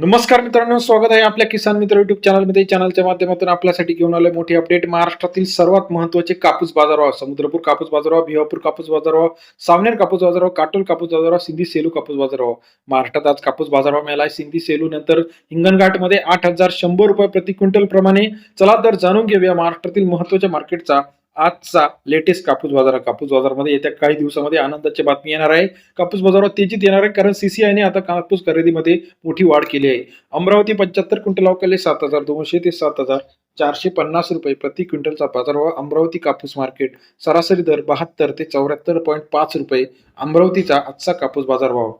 नमस्कार मित्रांनो, स्वागत आहे आपल्या किसान मित्र युट्यूब चॅनलमध्ये. चॅनलच्या माध्यमातून आपल्यासाठी घेऊन आलोय मोठी अपडेट. महाराष्ट्रातील सर्वात महत्त्वाचे कापूस बाजारभाव, समुद्रपूर कापूस बाजारभाव, भिवापूर कापूस बाजारभाव, सावनेर कापूस बाजारभाव, काटोल कापूस बाजारभाव, सिंधी सेलू कापूस बाजारभाव. महाराष्ट्रात आज कापूस बाजारभाव मिळाला आहे. सिंधी सेलू नंतर हिंगणघाटमध्ये 8,100 रुपये प्रति क्विंटल प्रमाणे. चला तर जाणून घेऊया महाराष्ट्रातील महत्त्वाच्या मार्केटचा आजचा लेटेस्ट कापूस बाजारामध्ये येत्या काही दिवसामध्ये आनंदाची बातमी येणार आहे. कापूस बाजारात तेजीत येणार आहे, कारण सीसीआयने आता कापूस खरेदीमध्ये मोठी वाढ केली आहे. अमरावती 75 क्विंटल अवकाले 7,200 ते 7,450 रुपये प्रति क्विंटलचा बाजारभाव. अमरावती कापूस मार्केट सरासरी दर 72 ते 74.5 रुपये. अमरावतीचा आजचा कापूस बाजारभाव.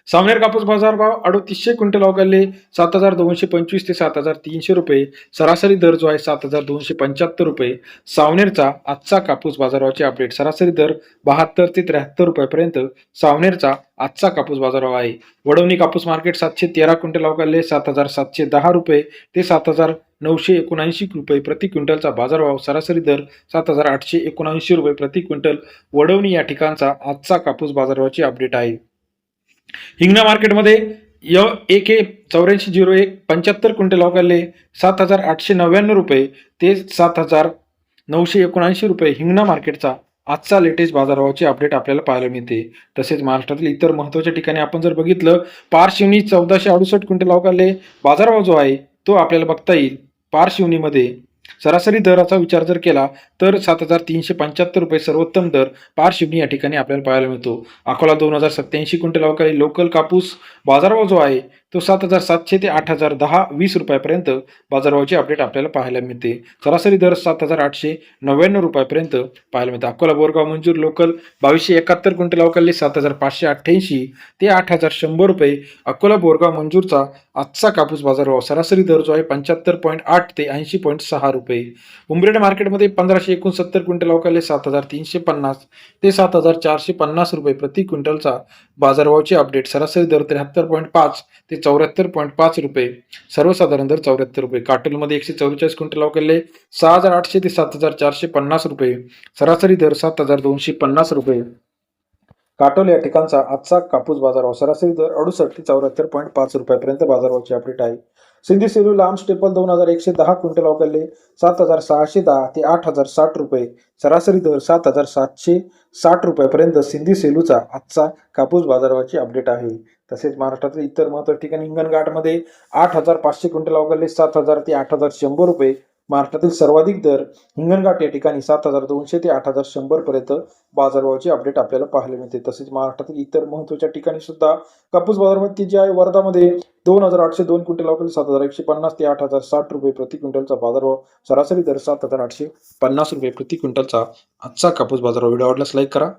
सावनेर कापूस बाजारभाव 3800 क्विंटल अवकाले 7,225 ते 7,300 रुपये. सरासरी दर जो आहे 7,275 रुपये. सावनेरचा आजचा कापूस बाजारभावाची अपडेट. सरासरी दर 72 ते 73 रुपयापर्यंत सावनेरचा आजचा कापूस बाजारभाव आहे. वडवणी कापूस मार्केट 713 क्विंटल अवकाले 7,710 रुपये ते 7,979 रुपये प्रति क्विंटलचा बाजारभाव. सरासरी दर 7,879 रुपये प्रति क्विंटल. वडवणी या ठिकाणचा आजचा कापूस बाजारभावाची अपडेट आहे. हिंगणा मार्केटमध्ये एक 8401 75 क्विंटल अवकाले 7,899 रुपये ते 7,979 रुपये. हिंगणा मार्केटचा आजचा लेटेस्ट बाजारभावाची अपडेट आपल्याला पाहायला मिळते. तसेच महाराष्ट्रातील इतर महत्त्वाच्या ठिकाणी आपण जर बघितलं, पारशिवनी 1468 क्विंटल अवकाले बाजारभाव जो आहे तो आपल्याला बघता येईल. पारशिवनीमध्ये सरासरी दराचा विचार जर केला तर 7,375 रुपये सर्वोत्तम दर पारशिवनी या ठिकाणी आपल्याला पाहायला मिळतो. अकोला 2,087 क्विंटल अवकाळी लोकल कापूस बाजारभाव जो आहे तो 7,700 ते 8,010-20 रुपयापर्यंत बाजारभावाची अपडेट आपल्याला पाहायला मिळते. सरासरी दर 7,899 रुपयापर्यंत पाहायला मिळते. अकोला बोरगाव मंजूर लोकल 2,271 क्विंटल अवकाळी 7,588 ते 8,100 रुपये. अकोला बोरगाव मंजूरचा आजचा कापूस बाजारभाव. सरासरी दर जो आहे 75.8 ते 80.6 रुपये. उमरेड मार्केटमध्ये 1,569 क्विंटल अवकाले 7,350 ते 7,450 रुपये प्रति क्विंटलचा बाजारभावाची अपडेट. सरासरी दर 73.5 ते 74.5 रुपये. सर्वसाधारण दर 74 रुपये. काटोलमध्ये 144 क्विंटल अवकाले 6,800 ते 7,450 रुपये. सरासरी दर 7,250 रुपये. काटोल या ठिकाणचा आजचा कापूस बाजारभाव. सरासरी दर 68 ते 74.5 रुपयापर्यंत बाजारभावाची अपडेट आहे. सिंधी सेलू लांब स्टेपल 2,110 क्विंटल अवकाले 7,610 ते 8,060 रुपये. सरासरी दर 7,760 रुपयापर्यंत सिंधी सेलूचा आजचा कापूस बाजारभावाची अपडेट आहे. तसेच महाराष्ट्रातील इतर महत्त्वाच्या ठिकाणी हिंगणघाटमध्ये 8,500 क्विंटल अवकाले 7,000 ते 8,100 रुपये. महाराष्ट्रातील सर्वाधिक दर हिंगणघाट या ठिकाणी 7,200 ते 8,100 पर्यंत बाजारभावाची अपडेट आपल्याला पाहायला मिळते. तसेच महाराष्ट्रातील इतर महत्त्वाच्या ठिकाणी सुद्धा कापूस बाजारामध्ये जी आहे, वर्धामध्ये 2,802 क्विंटल अवकाले 7,150 ते 8,060 रुपये प्रति क्विंटलचा बाजारभाव. सरासरी दर 7,850 रुपये प्रति क्विंटलचा आजचा कापूस बाजारभाव. व्हिडिओ आवडल्यास लाईक करा.